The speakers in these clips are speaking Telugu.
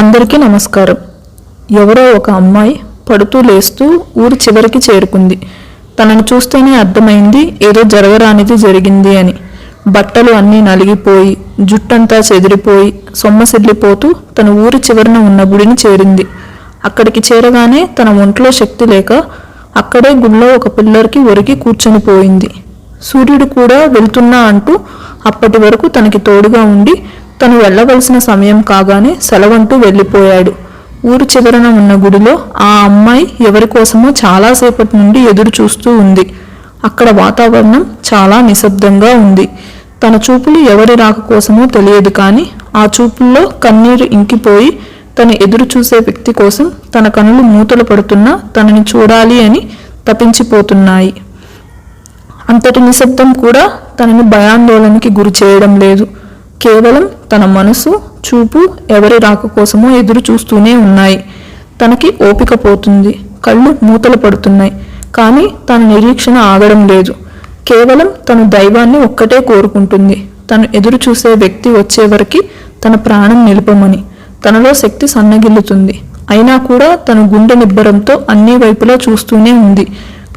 అందరికీ నమస్కారం. ఎవరో ఒక అమ్మాయి పడుతూ లేస్తూ ఊరి చివరికి చేరుకుంది. తనను చూస్తేనే అర్థమైంది ఏదో జరగరానిది జరిగింది అని. బట్టలు అన్నీ నలిగిపోయి, జుట్టంతా చెదిరిపోయి, సొమ్మసిల్లిపోతూ తన ఊరి చివరన ఉన్న గుడిని చేరింది. అక్కడికి చేరగానే తన ఒంట్లో శక్తి లేక అక్కడే గుడిలో ఒక పిల్లర్కి ఒరిగి కూర్చొని పోయింది. సూర్యుడు కూడా వెళ్తున్నా అంటూ అప్పటి వరకు తనకి తోడుగా ఉండి తను వెళ్ళవలసిన సమయం కాగానే సెలవంటూ వెళ్ళిపోయాడు. ఊరు చివరన ఉన్న గుడిలో ఆ అమ్మాయి ఎవరి కోసమో చాలాసేపటి నుండి ఎదురు చూస్తూ ఉంది. అక్కడ వాతావరణం చాలా నిశ్శబ్దంగా ఉంది. తన చూపులు ఎవరి రాక కోసమో తెలియదు, కానీ ఆ చూపుల్లో కన్నీరు ఇంకిపోయి తను ఎదురు చూసే వ్యక్తి కోసం తన కనులు మూతలు పడుతున్నా తనని చూడాలి అని తపించిపోతున్నాయి. అంతటి నిశ్శబ్దం కూడా తనని భయాందోళనకి గురి చేయడం లేదు. కేవలం తన మనసు, చూపు ఎవరి రాక కోసమో ఎదురు చూస్తూనే ఉన్నాయి. తనకి ఓపిక పోతుంది, కళ్ళు మూతలు పడుతున్నాయి, కానీ తన నిరీక్షణ ఆగడం లేదు. కేవలం తను దైవాన్ని ఒక్కటే కోరుకుంటుంది. తను ఎదురు చూసే వ్యక్తి వచ్చేవరకు తన ప్రాణం నిలుపమని. తనలో శక్తి సన్నగిల్లుతుంది. అయినా కూడా తను గుండె నిబ్బరంతో అన్ని వైపులా చూస్తూనే ఉంది.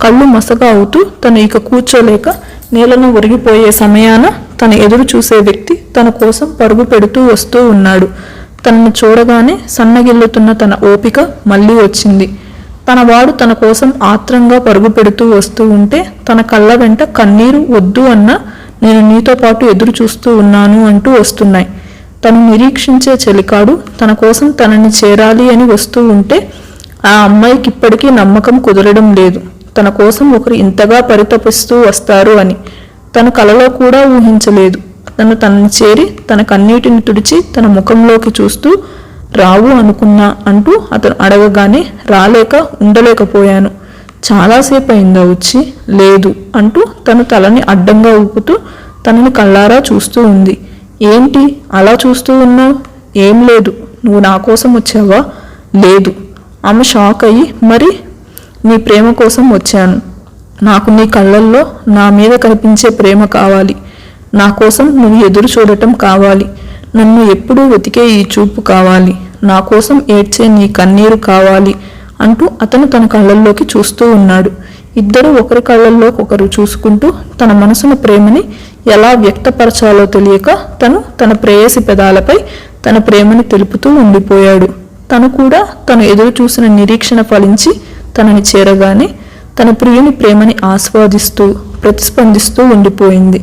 కళ్ళు మసక అవుతూ తను ఇక కూర్చోలేక నేలను ఒరిగిపోయే సమయాన తను ఎదురు చూసే వ్యక్తి తన కోసం పరుగు పెడుతూ వస్తూ ఉన్నాడు. తనను చూడగానే సన్నగిల్లుతున్న తన ఓపిక మళ్ళీ వచ్చింది. తన వాడు తన కోసం ఆత్రంగా పరుగు పెడుతూ వస్తూ ఉంటే తన కళ్ళ వెంట కన్నీరు వద్దు అన్నా నేను నీతో పాటు ఎదురు చూస్తూ ఉన్నాను అంటూ వస్తున్నాయి. తను నిరీక్షించే చెలికాడు తన కోసం తనని చేరాలి అని వస్తూ ఉంటే ఆ అమ్మాయికి ఇప్పటికీ నమ్మకం కుదరడం లేదు. తన కోసం ఒకరు ఇంతగా పరితపిస్తూ వస్తారు అని తను కలలో కూడా ఊహించలేదు. తనని చేరి తన కన్నీటిని తుడిచి తన ముఖంలోకి చూస్తూ రావు అనుకున్నా అంటూ అతను అడగగానే రాలేక ఉండలేకపోయాను. చాలాసేపు అయిందా వచ్చి? లేదు అంటూ తను తలని అడ్డంగా ఊపుతూ తనని కళ్ళారా చూస్తూ ఉంది. ఏంటి అలా చూస్తూ ఉన్నావు? ఏం లేదు. నువ్వు నా కోసం వచ్చావా? లేదు. ఆమె షాక్ అయ్యి, మరి నీ ప్రేమ కోసం వచ్చాను. నాకు నీ కళ్ళల్లో నా మీద కనిపించే ప్రేమ కావాలి. నా కోసం నువ్వు ఎదురు చూడటం కావాలి. నన్ను ఎప్పుడూ వెతికే ఈ చూపు కావాలి. నా కోసం ఏడ్చే నీ కన్నీరు కావాలి అంటూ అతను తన కళ్ళల్లోకి చూస్తూ ఉన్నాడు. ఇద్దరు ఒకరి కళ్ళల్లోకి ఒకరు చూసుకుంటూ తన మనసున ప్రేమని ఎలా వ్యక్తపరచాలో తెలియక తన ప్రేయసి పెదాలపై తన ప్రేమని తెలుపుతూ ఉండిపోయాడు. తను కూడా తను ఎదురు చూసిన నిరీక్షణ ఫలించి తనని చేరగానే తన ప్రియుని ప్రేమని ఆస్వాదిస్తూ ప్రతిస్పందిస్తూ ఉండిపోయింది.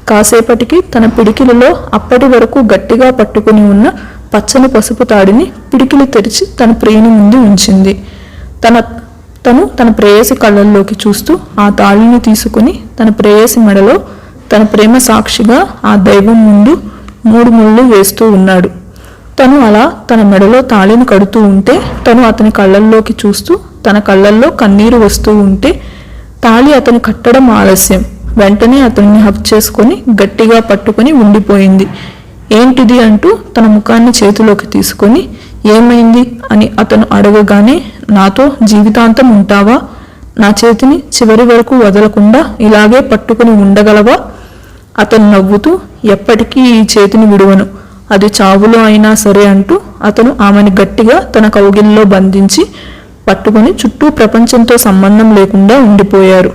కాసేపటికి తన పిడికిలలో అప్పటి వరకు గట్టిగా పట్టుకుని ఉన్న పచ్చని పసుపు తాడిని పిడికిలు తెరిచి తన ప్రియుని ముందు ఉంచింది. తన ప్రేయసి కళ్ళల్లోకి చూస్తూ ఆ తాళిని తీసుకుని తన ప్రేయసి మెడలో తన ప్రేమ సాక్షిగా ఆ దైవం ముందు 3 ముళ్ళు వేస్తూ ఉన్నాడు. తను అలా తన మెడలో తాళిని కడుతూ ఉంటే తను అతని కళ్ళల్లోకి చూస్తూ తన కళ్ళల్లో కన్నీరు వస్తూ ఉంటే తాళి అతని కట్టడం ఆలస్యం. వెంటనే అతన్ని హక్ చేసుకొని గట్టిగా పట్టుకొని ఉండిపోయింది. ఏంటిది అంటూ తన ముఖాన్ని చేతిలోకి తీసుకొని ఏమైంది అని అతను అడగగానే నాతో జీవితాంతం ఉంటావా? నా చేతిని చివరి వరకు వదలకుండా ఇలాగే పట్టుకుని ఉండగలవా? అతను నవ్వుతూ ఎప్పటికీ ఈ చేతిని విడువను, అది చావులో అయినా సరే అంటూ అతను ఆమెను గట్టిగా తన కౌగిల్లో బంధించి పట్టుకుని చుట్టూ ప్రపంచంతో సంబంధం లేకుండా ఉండిపోయారు.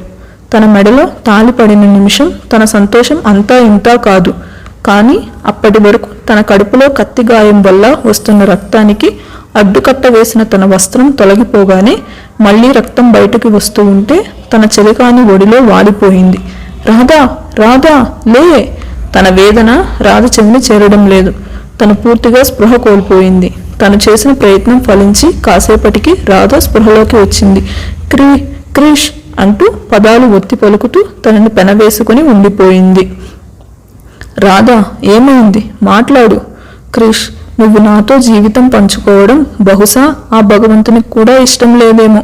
తన మెడలో తాళి పడిన నిమిషం తన సంతోషం అంతా ఇంతా కాదు, కానీ అప్పటి వరకు తన కడుపులో కత్తి గాయం వల్ల వస్తున్న రక్తానికి అడ్డుకట్ట వేసిన తన వస్త్రం తొలగిపోగానే మళ్ళీ రక్తం బయటకు వస్తూ ఉంటే తన చెలికాని ఒడిలో వాలిపోయింది. రాధా, రాధా లే! తన వేదన రాధ చెవిని చేరడం లేదు. తను పూర్తిగా స్పృహ కోల్పోయింది. తను చేసిన ప్రయత్నం ఫలించి కాసేపటికి రాధ స్పృహలోకి వచ్చింది. క్రిష్ అంటూ పదాలు ఒత్తి పలుకుతూ తనని పెనవేసుకుని ఉండిపోయింది. రాధా, ఏమైంది? మాట్లాడు. క్రిష్, నువ్వు నాతో జీవితం పంచుకోవడం బహుశా ఆ భగవంతునికి కూడా ఇష్టం లేదేమో.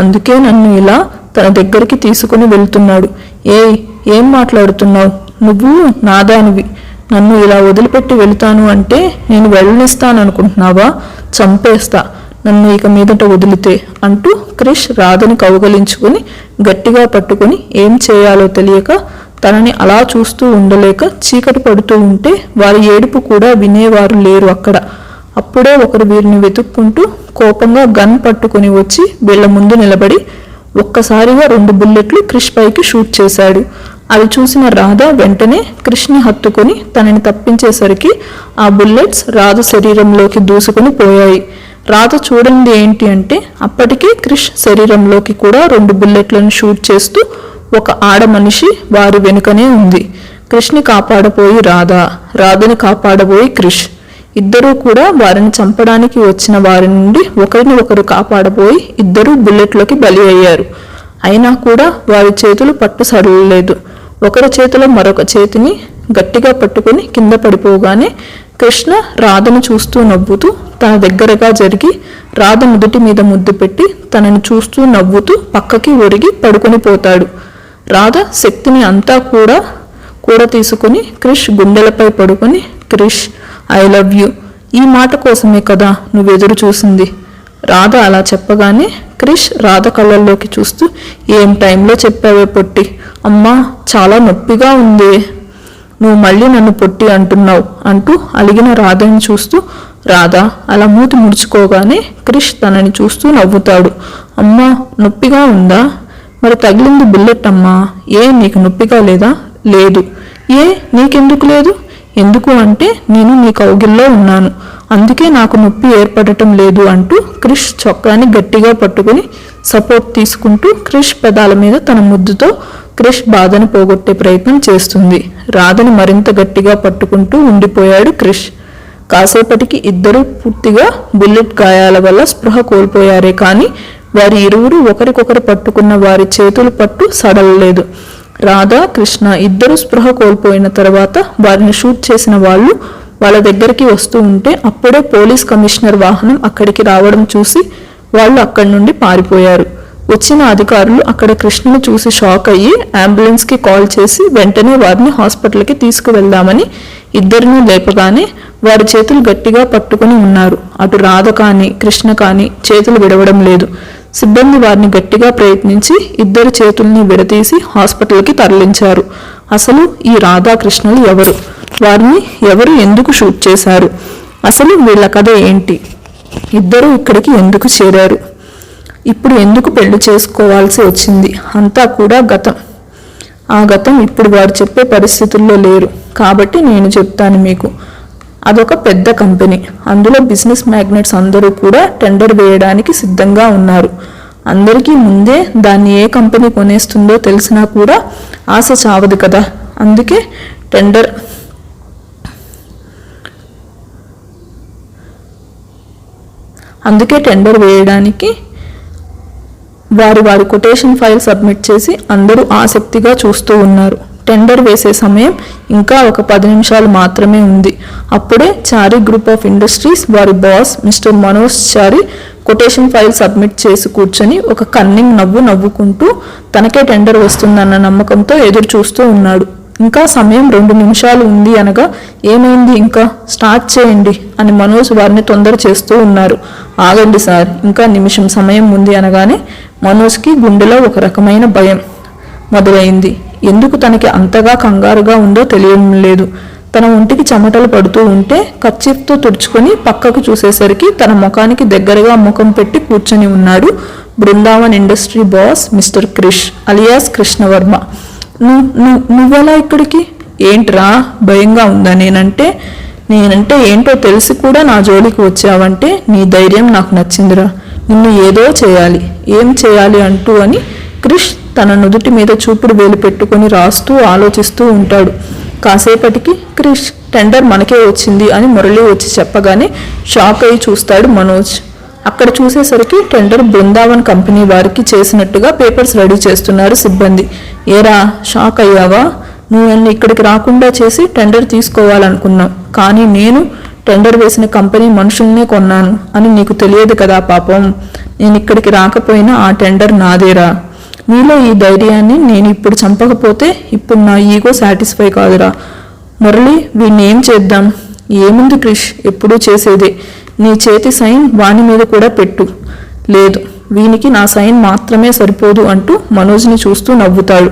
అందుకే నన్ను ఇలా తన దగ్గరికి తీసుకుని వెళ్తున్నాడు. ఏం మాట్లాడుతున్నావు? నువ్వు నాదానివి. నన్ను ఇలా వదిలిపెట్టి వెళుతాను అంటే నేను వెళ్ళనిస్తాననుకుంటున్నావా? చంపేస్తా నన్ను ఇక మీదట వదిలితే అంటూ క్రిష్ రాధని కౌగలించుకుని గట్టిగా పట్టుకుని ఏం చేయాలో తెలియక తనని అలా చూస్తూ ఉండలేక చీకటి పడుతూ ఉంటే వారి ఏడుపు కూడా వినేవారు లేరు అక్కడ. అప్పుడే ఒకరు వీరిని వెతుక్కుంటూ కోపంగా గన్ పట్టుకుని వచ్చి వీళ్ల ముందు నిలబడి ఒక్కసారిగా 2 బుల్లెట్లు క్రిష్ పైకి షూట్ చేశాడు. అది చూసిన రాధ వెంటనే క్రిష్ని హత్తుకొని తనని తప్పించేసరికి ఆ బుల్లెట్స్ రాధ శరీరంలోకి దూసుకుని పోయాయి. రాధ చూడండి ఏంటి అంటే అప్పటికే క్రిష్ శరీరంలోకి కూడా 2 బుల్లెట్లను షూట్ చేస్తూ ఒక ఆడ మనిషి వారి వెనుకనే ఉంది. క్రిష్ని కాపాడబోయి రాధని కాపాడబోయి క్రిష్. ఇద్దరూ కూడా వారిని చంపడానికి వచ్చిన వారి నుండి ఒకరిని ఒకరు కాపాడబోయి ఇద్దరూ బుల్లెట్లోకి బలి అయ్యారు. అయినా కూడా వారి చేతులు పట్టు సడలలేదు. ఒకరి చేతిలో మరొక చేతిని గట్టిగా పట్టుకుని కింద పడిపోగానే కృష్ణ రాధను చూస్తూ నవ్వుతూ తన దగ్గరగా జరిగి రాధ నుదుటి మీద ముద్దు పెట్టి తనని చూస్తూ నవ్వుతూ పక్కకి ఒరిగి పడుకొని పోతాడు. రాధ శక్తిని అంతా కూడా తీసుకుని క్రిష్ గుండెలపై పడుకొని, క్రిష్ ఐ లవ్ యూ, ఈ మాట కోసమే కదా నువ్వు ఎదురు చూసింది. రాధ అలా చెప్పగానే క్రిష్ రాధ కళ్ళల్లోకి చూస్తూ ఏం టైంలో చెప్పావే పొట్టి, అమ్మా చాలా నొప్పిగా ఉంది, నువ్వు మళ్ళీ నన్ను పొట్టి అంటున్నావు అంటూ అలిగిన రాధని చూస్తూ రాధ అలా మూతి ముడుచుకోగానే క్రిష్ తనని చూస్తూ నవ్వుతాడు. అమ్మా నొప్పిగా ఉందా? మరి తగిలింది బుల్లెట్ అమ్మా, ఏ నీకు నొప్పిగా లేదా? లేదు. ఏ నీకెందుకు లేదు? ఎందుకు అంటే నేను నీ కౌగిల్లో ఉన్నాను, అందుకే నాకు నొప్పి ఏర్పడటం లేదు అంటూ క్రిష్ చొక్కాని గట్టిగా పట్టుకుని సపోర్ట్ తీసుకుంటూ క్రిష్ పెదాల మీద తన ముద్దుతో క్రిష్ బాధను పోగొట్టే ప్రయత్నం చేస్తుంది. రాధని మరింత గట్టిగా పట్టుకుంటూ ఉండిపోయాడు క్రిష్. కాసేపటికి ఇద్దరు పూర్తిగా బుల్లెట్ గాయాల వల్ల స్పృహ కోల్పోయారే కానీ వారి ఇరువురు ఒకరికొకరు పట్టుకున్న వారి చేతులు పట్టు సడలలేదు. రాధా కృష్ణ ఇద్దరు స్పృహ కోల్పోయిన తర్వాత వారిని షూట్ చేసిన వాళ్ళు వాళ్ళ దగ్గరికి వస్తూ ఉంటే అప్పుడే పోలీస్ కమిషనర్ వాహనం అక్కడికి రావడం చూసి వాళ్ళు అక్కడి నుండి పారిపోయారు. వచ్చిన అధికారులు అక్కడ కృష్ణను చూసి షాక్ అయ్యి అంబులెన్స్కి కాల్ చేసి వెంటనే వారిని హాస్పిటల్కి తీసుకువెళ్దామని ఇద్దరిని లేపగానే వారి చేతులు గట్టిగా పట్టుకుని ఉన్నారు. అటు రాధ కానీ కృష్ణ కానీ చేతులు విడవడం లేదు. సిబ్బంది వారిని గట్టిగా ప్రయత్నించి ఇద్దరి చేతుల్ని విడతీసి హాస్పిటల్కి తరలించారు. అసలు ఈ రాధాకృష్ణలు ఎవరు? వారిని ఎవరు ఎందుకు షూట్ చేశారు? అసలు వీళ్ళ కథ ఏంటి? ఇద్దరు ఇక్కడికి ఎందుకు చేరారు? ఇప్పుడు ఎందుకు పెళ్లి చేసుకోవాల్సి వచ్చింది? అంతా కూడా గతం. ఆ గతం ఇప్పుడు వారు చెప్పే పరిస్థితుల్లో లేరు కాబట్టి నేను చెప్తాను మీకు. అదొక పెద్ద కంపెనీ. అందులో బిజినెస్ మ్యాగ్నెట్స్ అందరూ కూడా టెండర్ వేయడానికి సిద్ధంగా ఉన్నారు. అందరికీ ముందే దాన్ని ఏ కంపెనీ కొనేస్తుందో తెలిసినా కూడా ఆశ చావదు కదా. అందుకే టెండర్ వేయడానికి వారి కొటేషన్ ఫైల్ సబ్మిట్ చేసి అందరూ ఆసక్తిగా చూస్తూ ఉన్నారు. టెండర్ వేసే సమయం ఇంకా ఒక 10 నిమిషాలు మాత్రమే ఉంది. అప్పుడే చారీ గ్రూప్ ఆఫ్ ఇండస్ట్రీస్ వారి బాస్ మిస్టర్ మనోజ్ చారీ కొటేషన్ ఫైల్ సబ్మిట్ చేసి కూర్చొని ఒక కన్నింగ్ నవ్వుకుంటూ తనకే టెండర్ వస్తుందన్న నమ్మకంతో ఎదురు చూస్తూ ఉన్నాడు. ఇంకా సమయం 2 నిమిషాలు ఉంది అనగా ఏమైంది, ఇంకా స్టార్ట్ చేయండి అని మనోజ్ వారిని తొందర చేస్తూ ఉన్నారు. ఆగండి సార్, ఇంకా నిమిషం సమయం ఉంది అనగానే మనోజ్కి గుండెలో ఒక రకమైన భయం మొదలైంది. ఎందుకు తనకి అంతగా కంగారుగా ఉందో తెలియడం లేదు. తన ఒంటికి చెమటలు పడుతూ ఉంటే కర్చీఫ్తో తుడుచుకొని పక్కకు చూసేసరికి తన ముఖానికి దగ్గరగా ముఖం పెట్టి కూర్చొని ఉన్నాడు Brindavan industry boss mister Krish alias Krishnavarma. నువ్వెలా ఇక్కడికి? ఏంట్రా భయంగా ఉందా? నేనంటే ఏంటో తెలిసి కూడా నా జోలికి వచ్చావంటే నీ ధైర్యం నాకు నచ్చిందిరా. నిన్ను ఏదో చేయాలి, ఏం చేయాలి అంటూ అని క్రిష్ తన నుదుటి మీద చూపుడు వేలు పెట్టుకొని రాస్తూ ఆలోచిస్తూ ఉంటాడు. కాసేపటికి క్రిష్ టెండర్ మనకే వచ్చింది అని మురళి వచ్చి చెప్పగానే షాక్ అయి చూస్తాడు మనోజ్. అక్కడ చూసేసరికి టెండర్ బృందావన్ కంపెనీ వారికి చేసినట్టుగా పేపర్స్ రెడీ చేస్తున్నారు సిబ్బంది. ఏరా షాక్ అయ్యావా? నువ్వు నన్ను ఇక్కడికి రాకుండా చేసి టెండర్ తీసుకోవాలనుకున్నావు, కానీ నేను టెండర్ వేసిన కంపెనీ మనుషుల్నే కొన్నాను అని నీకు తెలియదు కదా పాపం. నేను ఇక్కడికి రాకపోయినా ఆ టెండర్ నాదేరా. నీలో ఈ ధైర్యాన్ని నేను ఇప్పుడు చంపకపోతే ఇప్పుడు నా ఈగో సాటిస్ఫై కాదురా. మురళి వీడిని ఏం చేద్దాం? ఏముంది క్రిష్, ఎప్పుడూ చేసేదే. నీ చేతి సైన్ వాని మీద కూడా పెట్టు. లేదు, వీనికి నా సైన్ మాత్రమే సరిపోదు అంటూ మనోజ్ని చూస్తూ నవ్వుతాడు.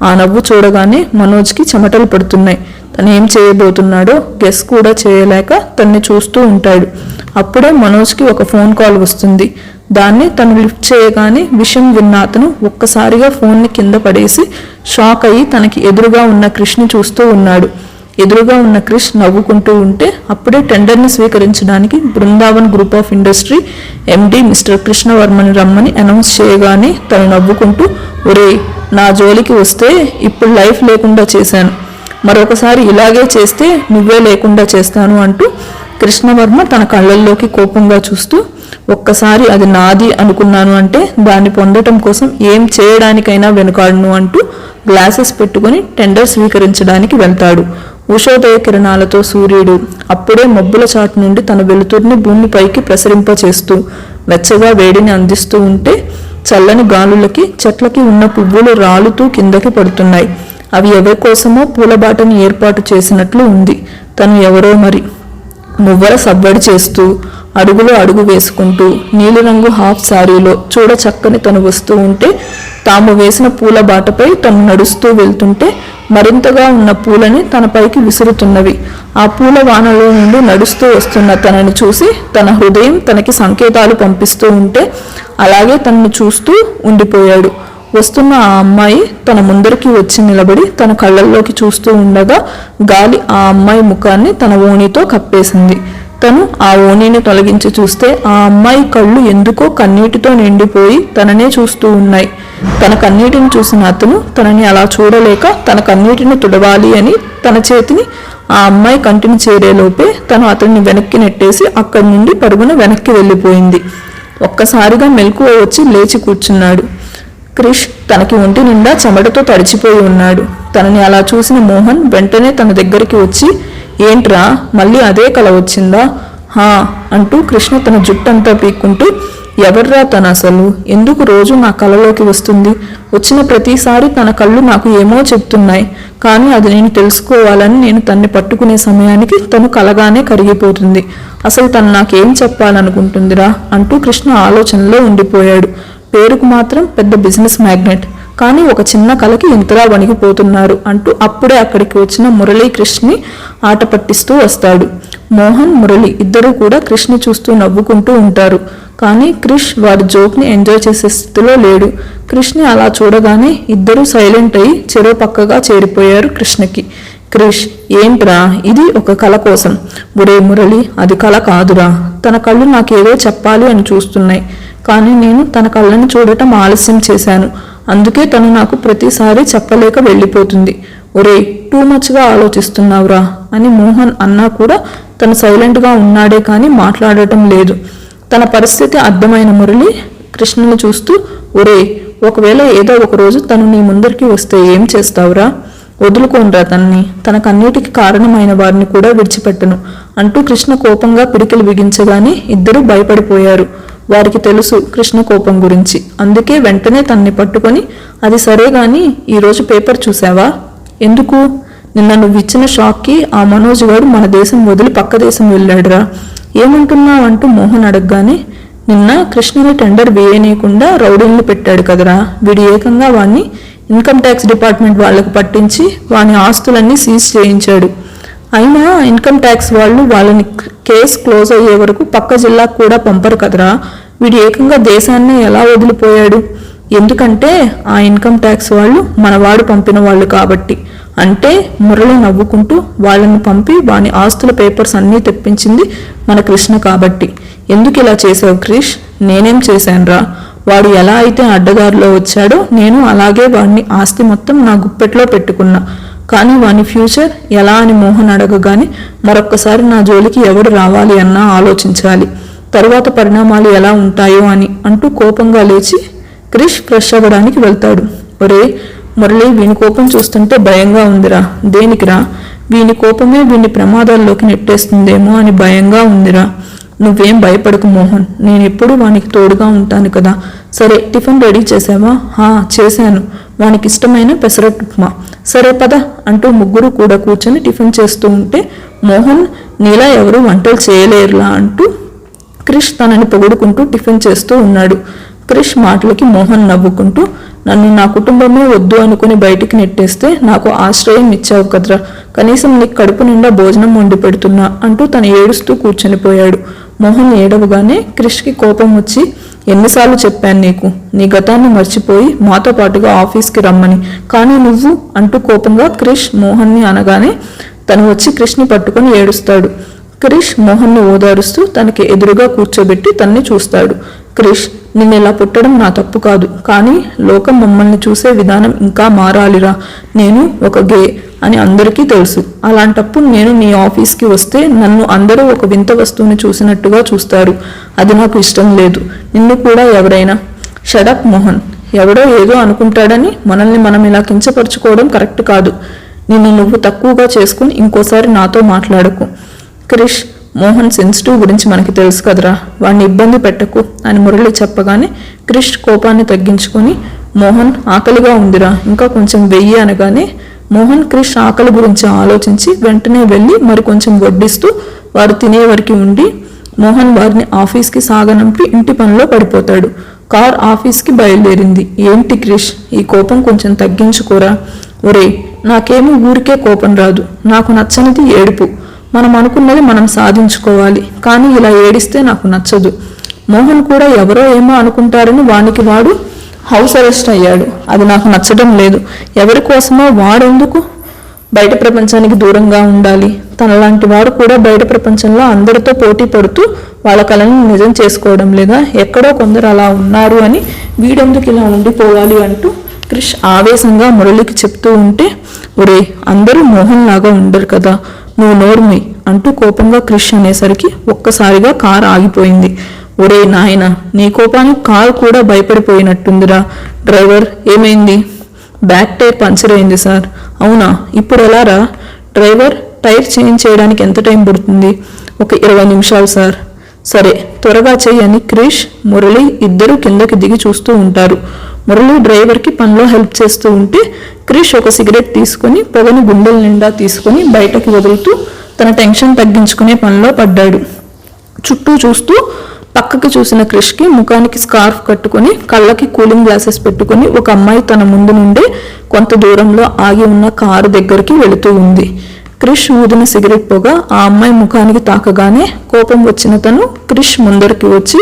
ఆ నవ్వు చూడగానే మనోజ్కి చెమటలు పడుతున్నాయి. తను ఏం చేయబోతున్నాడో గెస్ కూడా చేయలేక తన్ని చూస్తూ ఉంటాడు. అప్పుడే మనోజ్కి ఒక ఫోన్ కాల్ వస్తుంది. దాన్ని తను లిఫ్ట్ చేయగానే విషయం విన్న అతను ఒక్కసారిగా ఫోన్ని కింద పడేసి షాక్ అయ్యి తనకి ఎదురుగా ఉన్న క్రిష్ని చూస్తూ ఉన్నాడు. ఎదురుగా ఉన్న క్రిష్ నవ్వుకుంటూ ఉంటే అప్పుడే టెండర్ని స్వీకరించడానికి Brindavan group of industry MD mister కృష్ణవర్మని రమ్మని అనౌన్స్ చేయగానే తను నవ్వుకుంటూ, ఒరేయ్, నా జోలికి వస్తే ఇప్పుడు లైఫ్ లేకుండా చేశాను, మరొకసారి ఇలాగే చేస్తే నువ్వే లేకుండా చేస్తాను అంటూ కృష్ణవర్మ తన కళ్ళల్లోకి కోపంగా చూస్తూ, ఒక్కసారి అది నాది అనుకున్నాను అంటే దాన్ని పొందటం కోసం ఏం చేయడానికైనా వెనుకాడును అంటూ గ్లాసెస్ పెట్టుకుని టెండర్ స్వీకరించడానికి వెళ్తాడు. ఉషోదయ కిరణాలతో సూర్యుడు అప్పుడే మబ్బుల చాటు నుండి తన వెలుతురుని భూమిపైకి ప్రసరింపచేస్తూ వెచ్చగా వేడిని అందిస్తూ ఉంటే చల్లని గాలులకి చెట్లకి ఉన్న పువ్వులు రాలుతూ కిందకి పడుతున్నాయి. అవి ఎవరి కోసమో పూలబాటని ఏర్పాటు చేసినట్లు ఉంది. తను ఎవరో మరి. మువ్వల సవ్వడి చేస్తూ అడుగులో అడుగు వేసుకుంటూ నీలిరంగు హాఫ్ శారీలో చూడ చక్కని తను వస్తూ ఉంటే తాము వేసిన పూల బాటపై తను నడుస్తూ వెళ్తుంటే మరింతగా ఉన్న పూలని తనపైకి విసురుతున్నవి. ఆ పూల వానలో నుండి నడుస్తూ వస్తున్న తనని చూసి తన హృదయం తనకి సంకేతాలు పంపిస్తూ ఉంటే అలాగే తనను చూస్తూ ఉండిపోయాడు. వస్తున్న ఆ అమ్మాయి తన ముందరికి వచ్చి నిలబడి తన కళ్ళల్లోకి చూస్తూ ఉండగా గాలి ఆ అమ్మాయి ముఖాన్ని తన ఓణితో కప్పేసింది. తను ఆ ఓణిని తొలగించి చూస్తే ఆ అమ్మాయి కళ్ళు ఎందుకో కన్నీటితో నిండిపోయి తననే చూస్తూ ఉన్నాయి. తన కన్నీటిని చూసిన అతను తనని అలా చూడలేక తన కన్నీటిని తుడవాలి అని తన చేతిని ఆ అమ్మాయి కంటిని చేరేలోపే తను అతన్ని వెనక్కి నెట్టేసి అక్కడి నుండి పరుగున వెనక్కి వెళ్ళిపోయింది. ఒక్కసారిగా మెలకువ వచ్చి లేచి కూర్చున్నాడు. క్రిష్ తనకి ఒంటి నిండా చెమటతో తడిచిపోయి ఉన్నాడు. తనని అలా చూసిన మోహన్ వెంటనే తన దగ్గరికి వచ్చి, ఏంట్రా, మళ్ళీ అదే కల వచ్చిందా? హా అంటూ కృష్ణ తన జుట్టంతా పీక్కుంటూ, ఎవర్రా తను అసలు? ఎందుకు రోజు నా కలలోకి వస్తుంది? వచ్చిన ప్రతిసారి తన కళ్ళు నాకు ఏమో చెప్తున్నాయి, కానీ అది నేను తెలుసుకోవాలని నేను తన్ని పట్టుకునే సమయానికి తను కలగానే కరిగిపోతుంది. అసలు తను నాకేం చెప్పాలనుకుంటుందిరా అంటూ కృష్ణ ఆలోచనలో ఉండిపోయాడు. పేరుకు మాత్రం పెద్ద బిజినెస్ మ్యాగ్నెట్, కానీ ఒక చిన్న కలకి ఇంతలా వణిగిపోతున్నారు అంటూ అప్పుడే అక్కడికి వచ్చిన మురళీ కృష్ణని ఆట పట్టిస్తూ వస్తాడు. మోహన్, మురళి ఇద్దరూ కూడా కృష్ణని చూస్తూ నవ్వుకుంటూ ఉంటారు. కానీ క్రిష్ వారి జోక్ని ఎంజాయ్ చేసే స్థితిలో లేడు. కృష్ణని అలా చూడగానే ఇద్దరూ సైలెంట్ అయ్యి చెరో పక్కగా చేరిపోయారు కృష్ణకి. క్రిష్, ఏంట్రా ఇది ఒక కల కోసం? ఒరే మురళి, అది కల కాదురా. తన కళ్ళు నాకేదో చెప్పాలి అని చూస్తున్నాయి, కానీ నేను తన కళ్ళని చూడటం ఆలస్యం చేశాను. అందుకే తను నాకు ప్రతిసారి చెప్పలేక వెళ్ళిపోతుంది. ఒరే, టూ మచ్గా ఆలోచిస్తున్నావురా అని మోహన్ అన్నా కూడా తను సైలెంట్గా ఉన్నాడే కానీ మాట్లాడటం లేదు. తన పరిస్థితి అర్థమైన మురళి కృష్ణని చూస్తూ, ఒరే, ఒకవేళ ఏదో ఒకరోజు తను నీ ముందరికి వస్తే ఏం చేస్తావురా? వదులుకోనరా తన్ని, తనకన్నిటికి కారణమైన వారిని కూడా విడిచిపెట్టను అంటూ కృష్ణ కోపంగా పిడికిలు బిగించగానే ఇద్దరూ భయపడిపోయారు. వారికి తెలుసు కృష్ణ కోపం గురించి. అందుకే వెంటనే తన్ని పట్టుకొని, అది సరే గాని ఈరోజు పేపర్ చూసావా? ఎందుకు? నిన్న నువ్వు ఇచ్చిన షాక్కి ఆ మనోజ్ గారు మన దేశం వదిలి పక్క దేశం వెళ్ళాడురా. ఏమంటున్నావు అంటూ మోహన్ అడగగానే, నిన్న కృష్ణని టెండర్ వేయనీయకుండా రౌడీల్ని పెట్టాడు కదరా, వీడి ఏకంగా వాణ్ణి ఇన్కమ్ ట్యాక్స్ డిపార్ట్మెంట్ వాళ్లకు పట్టించి వాని ఆస్తులన్నీ సీజ్ చేయించాడు. అయినా ఇన్కమ్ ట్యాక్స్ వాళ్ళు వాళ్ళని కేసు క్లోజ్ అయ్యే వరకు పక్క జిల్లాకు కూడా పంపరు కదరా. వీడు ఏకంగా దేశాన్ని ఎలా వదిలిపోయాడు? ఎందుకంటే ఆ ఇన్కమ్ ట్యాక్స్ వాళ్ళు మనవాడు పంపిన వాళ్ళు కాబట్టి. అంటే మురళి నవ్వుకుంటూ, వాళ్ళని పంపి వాని ఆస్తుల పేపర్స్ అన్నీ తెప్పించింది మన కృష్ణ కాబట్టి. ఎందుకు ఇలా చేసావు క్రిష్? నేనేం చేశానురా? వాడు ఎలా అయితే అడ్డదారిలో వచ్చాడో నేను అలాగే వాడిని ఆస్తి మొత్తం నా గుప్పెట్లో పెట్టుకున్నా. కానీ వాని ఫ్యూచర్ ఎలా అని మోహన్ అడగగానే, మరొక్కసారి నా జోలికి ఎవడు రావాలి అన్నా ఆలోచించాలి, తరువాత పరిణామాలు ఎలా ఉంటాయో అని అంటూ కోపంగా లేచి క్రిష్ ఫ్రెష్ అవ్వడానికి వెళ్తాడు. ఒరే మురళి, వీని కోపం చూస్తుంటే భయంగా ఉందిరా. దేనికిరా? వీని కోపమే వీని ప్రమాదాల్లోకి నెట్టేస్తుందేమో అని భయంగా ఉందిరా. నువ్వేం భయపడకు మోహన్, నేనెప్పుడు వానికి తోడుగా ఉంటాను కదా. సరే, టిఫిన్ రెడీ చేసావా? హా చేశాను. వానికి ఇష్టమైన పెసరట్టు ఉప్మా. సరే పద అంటూ ముగ్గురు కూడా కూర్చొని టిఫిన్ చేస్తూ ఉంటే మోహన్, నీలా ఎవరు వంటలు చేయలేరులా అంటూ క్రిష్ తనని పొగుడుకుంటూ టిఫిన్ చేస్తూ ఉన్నాడు. క్రిష్ మాటలకి మోహన్ నవ్వుకుంటూ, నన్ను నా కుటుంబమే వద్దు అనుకుని బయటికి నెట్టేస్తే నాకు ఆశ్రయం ఇచ్చావు కదరా, కనీసం నీకు కడుపు నిండా భోజనం వండి పెడుతున్నా అంటూ తను ఏడుస్తూ కూర్చొనిపోయాడు. మోహన్ ఏడవగానే క్రిష్కి కోపం వచ్చి, ఎన్నిసార్లు చెప్పాను నీకు నీ గతాన్ని మర్చిపోయి మాతో పాటుగా ఆఫీస్కి రమ్మని, కానీ నువ్వు అంటూ కోపంగా క్రిష్ మోహన్ని అనగానే తను వచ్చి క్రిష్ని పట్టుకొని ఏడుస్తాడు. క్రిష్ మోహన్ని ఓదారుస్తూ తనకి ఎదురుగా కూర్చోబెట్టి తన్ని చూస్తాడు. క్రిష్, నిన్నెలా పుట్టడం నా తప్పు కాదు, కానీ లోకం మమ్మల్ని చూసే విధానం ఇంకా మారాలిరా. నేను ఒక గే అని అందరికీ తెలుసు. అలాంటప్పుడు నేను నీ ఆఫీస్కి వస్తే నన్ను అందరూ ఒక వింత వస్తువుని చూసినట్టుగా చూస్తారు. అది నాకు ఇష్టం లేదు. నిన్ను కూడా ఎవరైనా షడప్ మోహన్, ఎవడో ఏదో అనుకుంటాడని మనల్ని మనం ఇలా కించపరుచుకోవడం కరెక్ట్ కాదు. నిన్ను నువ్వు తక్కువగా చేసుకుని ఇంకోసారి నాతో మాట్లాడకు. క్రిష్, మోహన్ సెన్సిటివ్ గురించి మనకి తెలుసు కదరా, వాడిని ఇబ్బంది పెట్టకు అని మురళి చెప్పగానే క్రిష్ కోపాన్ని తగ్గించుకొని, మోహన్ ఆకలిగా ఉందిరా, ఇంకా కొంచెం వెయ్యి అనగానే మోహన్ క్రిష్ ఆకలి గురించి ఆలోచించి వెంటనే వెళ్ళి మరి కొంచెం వడ్డిస్తూ వారు తినే వరకు ఉండి మోహన్ వారిని ఆఫీస్కి సాగనంపి ఇంటి పనిలో పడిపోతాడు. కార్ ఆఫీస్కి బయలుదేరింది. ఏంటి క్రిష్, ఈ కోపం కొంచెం తగ్గించుకోరా. ఒరే, నాకేమీ ఊరికే కోపం రాదు, నాకు నచ్చనిది ఏడుపు. మనం అనుకున్నది మనం సాధించుకోవాలి, కానీ ఇలా ఏడిస్తే నాకు నచ్చదు. మోహన్ కూడా ఎవరో ఏమో అనుకుంటారని వానికి వాడు హౌస్ అరెస్ట్ అయ్యాడు. అది నాకు నచ్చడం లేదు. ఎవరి కోసమో వాడెందుకు బయట ప్రపంచానికి దూరంగా ఉండాలి? తనలాంటి వారు కూడా బయట ప్రపంచంలో అందరితో పోటీ పడుతూ వాళ్ళ కళని నిజం చేసుకోవడం లేదా? ఎక్కడో కొందరు అలా ఉన్నారు అని వీడెందుకు ఇలా ఉండిపోవాలి అంటూ క్రిష్ ఆవేశంగా మురళికి చెప్తూ ఉంటే, ఒరే, అందరూ మోహన్ లాగా ఉండరు కదా, నువ్వు నోర్మి అంటూ కోపంగా క్రిష్ అనేసరికి ఒక్కసారిగా కారు ఆగిపోయింది. ఒరే నాయన, నీ కోపానికి కారు కూడా భయపడిపోయినట్టుందిరా. డ్రైవర్, ఏమైంది? బ్యాక్ టైర్ పంచర్ అయింది సార్. అవునా, ఇప్పుడు ఎలా రా? డ్రైవర్, టైర్ చేంజ్ చేయడానికి ఎంత టైం పడుతుంది? ఒక 20 నిమిషాలు సార్. సరే, త్వరగా చెయ్యని క్రిష్ మురళి ఇద్దరు కిందకి దిగి చూస్తూ ఉంటారు. మురళి డ్రైవర్కి పనిలో హెల్ప్ చేస్తూ ఉంటే క్రిష్ ఒక సిగరెట్ తీసుకుని పొగని గుండెల నిండా తీసుకుని బయటకి వదులుతూ తన టెన్షన్ తగ్గించుకునే పనిలో పడ్డాడు. చుట్టూ చూస్తూ పక్కకి చూసిన క్రిష్కి ముఖానికి స్కార్ఫ్ కట్టుకుని కళ్ళకి కూలింగ్ గ్లాసెస్ పెట్టుకుని ఒక అమ్మాయి తన ముందు నుండే కొంత దూరంలో ఆగి ఉన్న కారు దగ్గరికి వెళుతూ ఉంది. క్రిష్ ఊదిన సిగరెట్ పొగ ఆ అమ్మాయి ముఖానికి తాకగానే కోపం వచ్చిన తను క్రిష్ ముందరికి వచ్చి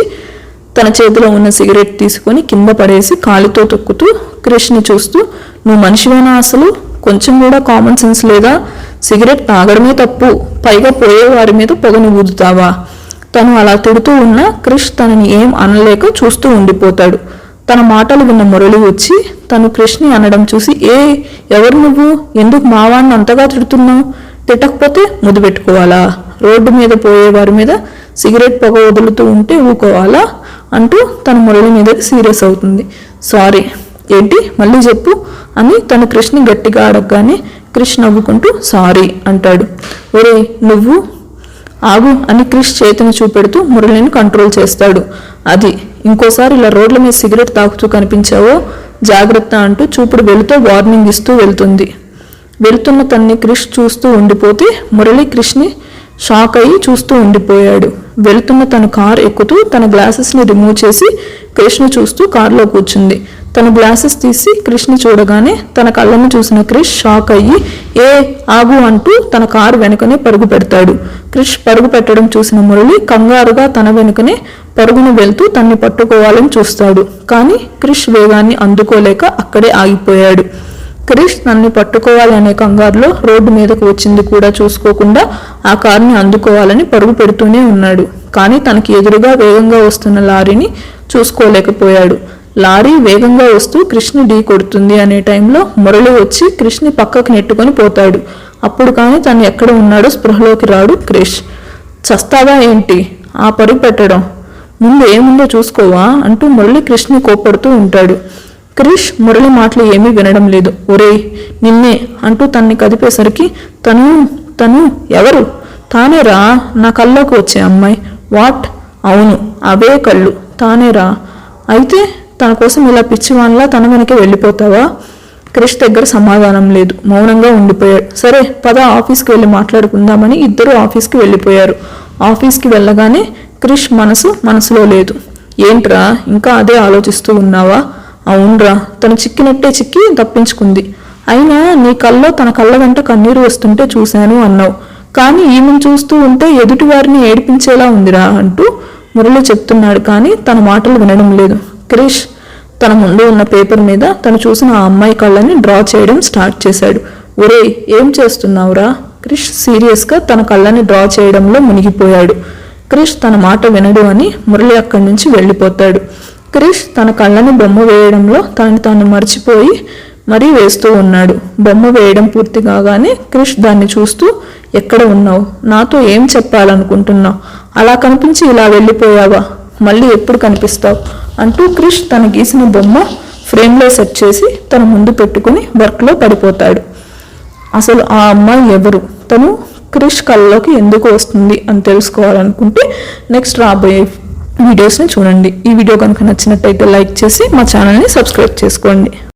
తన చేతిలో ఉన్న సిగరెట్ తీసుకుని కింద పడేసి కాలితో తొక్కుతూ క్రిష్ని చూస్తూ, నువ్వు మనిషివేనా? అసలు కొంచెం కూడా కామన్ సెన్స్ లేదా? సిగరెట్ తాగడమే తప్పు, పైగా పోయే వారి మీద పొగను ఊదుతావా? తను అలా తిడుతూ ఉన్న క్రిష్ తనని ఏం అనలేక చూస్తూ ఉండిపోతాడు. తన మాటలు విన్న మురళి వచ్చి తను క్రిష్ని అనడం చూసి, ఎవరు నువ్వు? ఎందుకు మావాడిని అంతగా తిడుతున్నావు? తిట్టకపోతే ముద్దు పెట్టుకోవాలా? రోడ్డు మీద పోయే వారి మీద సిగరెట్ పొగ వదులుతూ ఉంటే ఊకోవాలా అంటూ తన మురళి మీదకి సీరియస్ అవుతుంది. సారీ. ఏంటి, మళ్ళీ చెప్పు అని తను క్రిష్ని గట్టిగా అడగగానే క్రిష్ నవ్వుకుంటూ సారీ అంటాడు. ఒరే నువ్వు ఆగు అని క్రిష్ చేతిని చూపెడుతూ మురళిని కంట్రోల్ చేస్తాడు. అది ఇంకోసారి ఇలా రోడ్ల మీద సిగరెట్ తాగుతూ కనిపించావో జాగ్రత్త అంటూ చూపుడు వెళుతూ వార్నింగ్ ఇస్తూ వెళ్తుంది. వెళ్తున్న తన్ని క్రిష్ చూస్తూ ఉండిపోతే మురళి క్రిష్ని షాక్ అయ్యి చూస్తూ ఉండిపోయాడు. వెళుతున్న తను కార్ ఎక్కుతూ తన గ్లాసెస్ని రిమూవ్ చేసి క్రిష్ని చూస్తూ కారులో కూర్చుంది. తన గ్లాసెస్ తీసి క్రిష్ని చూడగానే తన కళ్ళని చూసిన క్రిష్ షాక్ అయ్యి ఆగు అంటూ తన కారు వెనుకనే పరుగు పెడతాడు. క్రిష్ పరుగు పెట్టడం చూసిన మురళి కంగారుగా తన వెనుకనే పరుగును వెళ్తూ తన్ని పట్టుకోవాలని చూస్తాడు. కానీ క్రిష్ వేగాన్ని అందుకోలేక అక్కడే ఆగిపోయాడు. క్రిష్ తన్ని పట్టుకోవాలనే కంగారులో రోడ్డు మీదకు వచ్చింది కూడా చూసుకోకుండా ఆ కారుని అందుకోవాలని పరుగు పెడుతూనే ఉన్నాడు. కానీ తనకి ఎదురుగా వేగంగా వస్తున్న లారీని చూసుకోలేకపోయాడు. లారీ వేగంగా వస్తూ క్రిష్ని ఢీ కొడుతుంది అనే టైంలో మురళి వచ్చి క్రిష్ని పక్కకు నెట్టుకొని పోతాడు. అప్పుడు కానీ తను ఎక్కడ ఉన్నాడో స్పృహలోకి రాడు క్రిష్. చస్తావా ఏంటి ఆ పరుగు పెట్టడం? ముందు ఏముందో చూసుకోవా అంటూ మురళి క్రిష్ని కోప్పడుతూ ఉంటాడు. క్రిష్ మురళి మాటలు ఏమీ వినడం లేదు. ఒరేయ్ నిన్నే అంటూ తన్ని కదిపేసరికి తను ఎవరు? తానేరా, నా కల్లోకి వచ్చే అమ్మాయి. వాట్? అవును, అవే కళ్ళు, తానేరా. అయితే తన కోసం ఇలా పిచ్చివాన్లా తన వెనకే వెళ్ళిపోతావా? క్రిష్ దగ్గర సమాధానం లేదు. మౌనంగా ఉండిపోయాడు. సరే పద, ఆఫీస్కి వెళ్ళి మాట్లాడుకుందామని ఇద్దరు ఆఫీస్కి వెళ్ళిపోయారు. ఆఫీస్కి వెళ్ళగానే క్రిష్ మనసులో లేదు. ఏంట్రా ఇంకా అదే ఆలోచిస్తూ ఉన్నావా? అవునరా, తను చిక్కినట్టే చిక్కి తప్పించుకుంది. అయినా నీ కల్లో తన కళ్ళ వెంట కన్నీరు వస్తుంటే చూశాను అన్నావు. కానీ ఈమెను చూస్తూ ఉంటే ఎదుటి వారిని ఏడిపించేలా ఉందిరా అంటూ మురళి చెప్తున్నాడు. కానీ తన మాటలు వినడం లేదు. క్రిష్ తన ముందు ఉన్న పేపర్ మీద తను చూసిన ఆ అమ్మాయి కళ్ళని డ్రా చేయడం స్టార్ట్ చేశాడు. ఒరేయ్, ఏం చేస్తున్నావురా? క్రిష్ సీరియస్గా తన కళ్ళని డ్రా చేయడంలో మునిగిపోయాడు. క్రిష్ తన మాట వినడు అని మురళి అక్కడి నుంచి వెళ్ళిపోతాడు. క్రిష్ తన కళ్ళని బొమ్మ వేయడంలో తాను మర్చిపోయి మరీ వేస్తూ ఉన్నాడు. బొమ్మ వేయడం పూర్తి కాగానే క్రిష్ దాన్ని చూస్తూ, ఎక్కడ ఉన్నావు? నాతో ఏం చెప్పాలనుకుంటున్నావు? అలా కనిపించి ఇలా వెళ్ళిపోయావా? మళ్ళీ ఎప్పుడు కనిపిస్తావు? అంటూ క్రిష్ తన గీసిన బొమ్మ ఫ్రేమ్లో సెట్ చేసి తన ముందు పెట్టుకుని వర్క్లో పడిపోతాడు. అసలు ఆ అమ్మాయి ఎవరు? తను క్రిష్ కళ్ళలోకి ఎందుకు వస్తుంది అని తెలుసుకోవాలనుకుంటే నెక్స్ట్ రాబోయే వీడియోస్ని చూడండి. ఈ వీడియో కనుక నచ్చినట్టయితే లైక్ చేసి మా ఛానల్ని సబ్స్క్రైబ్ చేసుకోండి.